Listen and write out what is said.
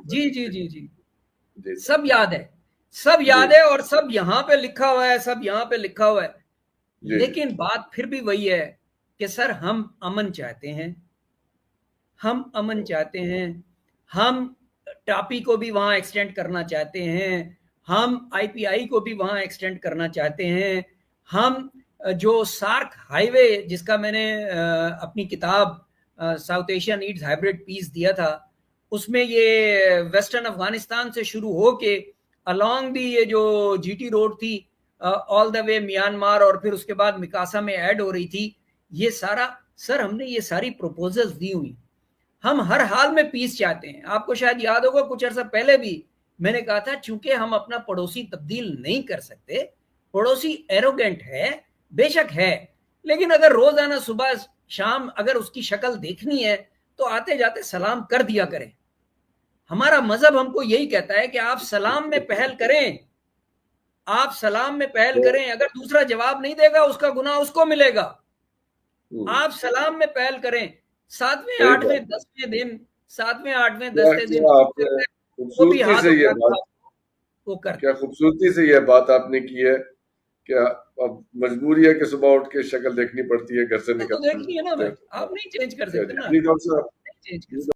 جی جی جی جی جی سب یاد ہے، سب یاد ہے، اور سب یہاں پہ لکھا ہوا ہے، سب یہاں پہ لکھا ہوا ہے. لیکن بات پھر بھی وہی ہے کہ سر ہم امن چاہتے ہیں، ہم امن چاہتے ہیں، ہم ٹاپی کو بھی وہاں ایکسٹینڈ کرنا چاہتے ہیں، ہم آئی پی آئی کو بھی وہاں ایکسٹینڈ کرنا چاہتے ہیں، ہم جو سارک ہائی وے جس کا میں نے اپنی کتاب ساؤتھ ایشیا نیڈز ہائیبرڈ پیس دیا تھا، اس میں یہ ویسٹرن افغانستان سے شروع ہو کے الانگ دی یہ جو جی ٹی روڈ تھی آل دا وے میانمار، اور پھر اس کے بعد مکاسا میں ایڈ ہو رہی تھی، یہ سارا سر ہم نے یہ ساری پروپوزلز دی ہوئی. ہم ہر حال میں پیس چاہتے ہیں. آپ کو شاید یاد ہوگا کچھ عرصہ پہلے بھی میں نے کہا تھا چونکہ ہم اپنا پڑوسی تبدیل نہیں کر سکتے، پڑوسی ایروگنٹ ہے، بے شک ہے، لیکن اگر روزانہ صبح شام اگر اس کی شکل دیکھنی ہے تو آتے جاتے سلام کر دیا کریں. ہمارا مذہب ہم کو یہی کہتا ہے کہ آپ سلام میں پہل کریں، آپ سلام میں پہل کریں، اگر دوسرا جواب نہیں دے گا اس کا گناہ اس کو ملے گا. آپ سلام میں پہل کریں. 7ویں 8ویں 10ویں دن 7ویں 8ویں 10ویں دن وہ بھی ہاتھ اٹھا کے وہ کرتے. کیا خوبصورتی سے یہ بات آپ نے کی ہے کہ اب مجبوری ہے کہ صبح اٹھ کے شکل دیکھنی پڑتی ہے گھر سے تو نکلتے دیکھنی ہے نا، میں آپ نہیں چینج کر سکتے نا. ہیں.